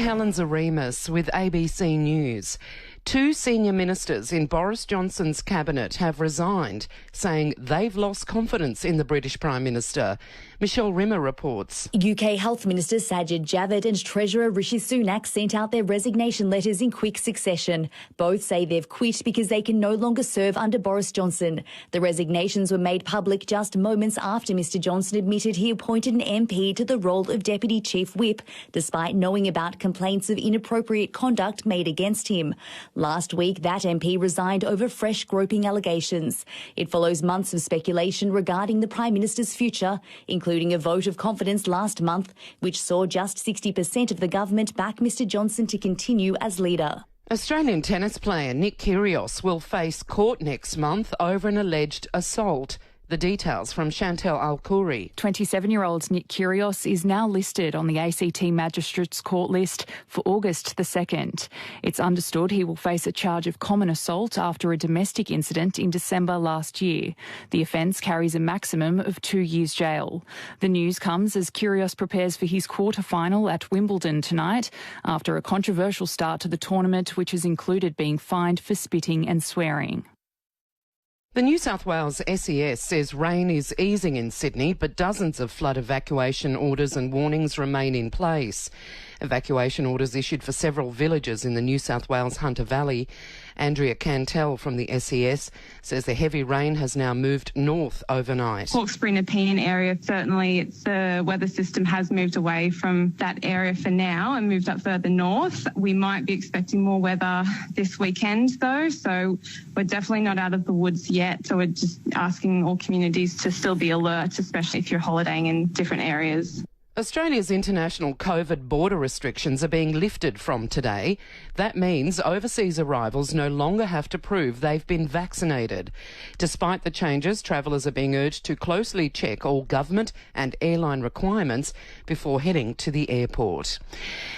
Helen Zaremus with ABC News. 2 senior ministers in Boris Johnson's cabinet have resigned, saying they've lost confidence in the British Prime Minister. Michelle Rimmer reports. UK Health Minister Sajid Javid and Treasurer Rishi Sunak sent out their resignation letters in quick succession. Both say they've quit because they can no longer serve under Boris Johnson. The resignations were made public just moments after Mr Johnson admitted he appointed an MP to the role of Deputy Chief Whip, despite knowing about complaints of inappropriate conduct made against him. Last week, that MP resigned over fresh groping allegations. It follows months of speculation regarding the Prime Minister's future, including a vote of confidence last month, which saw just 60% of the government back Mr Johnson to continue as leader. Australian tennis player Nick Kyrgios will face court next month over an alleged assault. The details from Chantel Al-Khoury. 27-year-old Nick Kyrgios is now listed on the ACT Magistrates Court list for August the 2nd. It's understood he will face a charge of common assault after a domestic incident in December last year. The offence carries a maximum of 2 years jail. The news comes as Kyrgios prepares for his quarter-final at Wimbledon tonight after a controversial start to the tournament, which has included being fined for spitting and swearing. The New South Wales SES says rain is easing in Sydney, but dozens of flood evacuation orders and warnings remain in place. Evacuation orders issued for several villages in the New South Wales Hunter Valley. Andrea Cantel from the SES says the heavy rain has now moved north overnight. Hawkesbury Nepean area, certainly the weather system has moved away from that area for now and moved up further north. We might be expecting more weather this weekend though, so we're definitely not out of the woods yet. So we're just asking all communities to still be alert, especially if you're holidaying in different areas. Australia's international COVID border restrictions are being lifted from today. That means overseas arrivals no longer have to prove they've been vaccinated. Despite the changes, travellers are being urged to closely check all government and airline requirements before heading to the airport.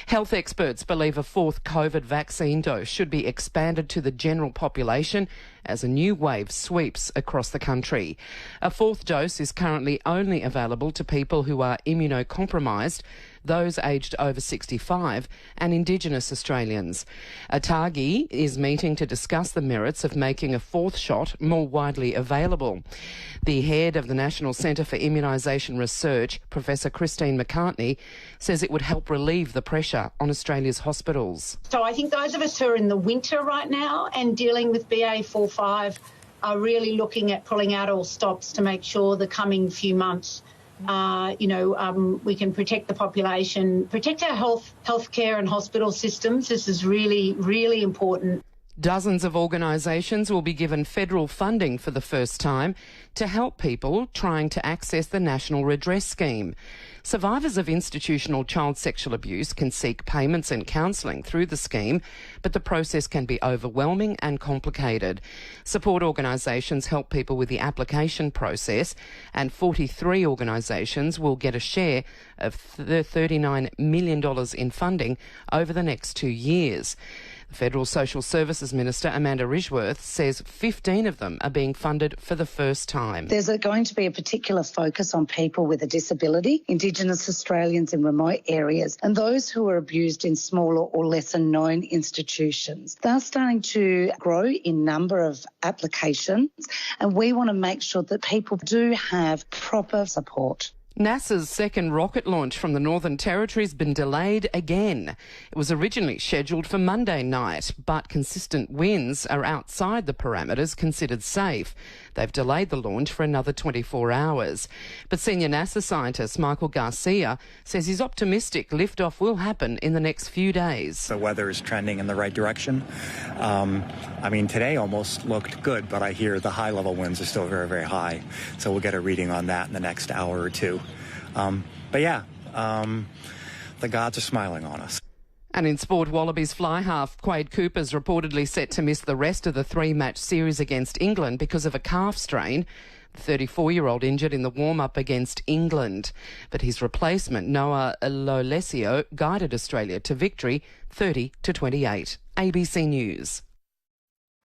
Health experts believe a 4th COVID vaccine dose should be expanded to the general population as a new wave sweeps across the country. A 4th dose is currently only available to people who are immunocompromised, those aged over 65 and Indigenous Australians. ATAGI is meeting to discuss the merits of making a 4th shot more widely available. The head of the National Centre for Immunisation Research, Professor Christine McCartney, says it would help relieve the pressure on Australia's hospitals. So I think those of us who are in the winter right now and dealing with BA.4/5 are really looking at pulling out all stops to make sure the coming few months we can protect the population, protect our healthcare and hospital systems. This is really, really important. Dozens of organisations will be given federal funding for the first time to help people trying to access the National Redress Scheme. Survivors of institutional child sexual abuse can seek payments and counselling through the scheme, but the process can be overwhelming and complicated. Support organisations help people with the application process, and 43 organisations will get a share of $39 million in funding over the next 2 years. The Federal Social Services Minister, Amanda Ridgeworth, says 15 of them are being funded for the first time. There's going to be a particular focus on people with a disability, Indigenous Australians in remote areas, and those who are abused in smaller or lesser known institutions. They're starting to grow in number of applications, and we want to make sure that people do have proper support. NASA's second rocket launch from the Northern Territory has been delayed again. It was originally scheduled for Monday night, but consistent winds are outside the parameters considered safe. They've delayed the launch for another 24 hours. But senior NASA scientist Michael Garcia says he's optimistic liftoff will happen in the next few days. The weather is trending in the right direction. Today almost looked good, but I hear the high-level winds are still very, very high. So we'll get a reading on that in the next hour or two. The gods are smiling on us. And in sport, Wallabies fly half Quade Cooper's reportedly set to miss the rest of the 3-match series against England because of a calf strain. The 34-year-old injured in the warm-up against England. But his replacement, Noah Lolesio, guided Australia to victory 30-28. ABC News.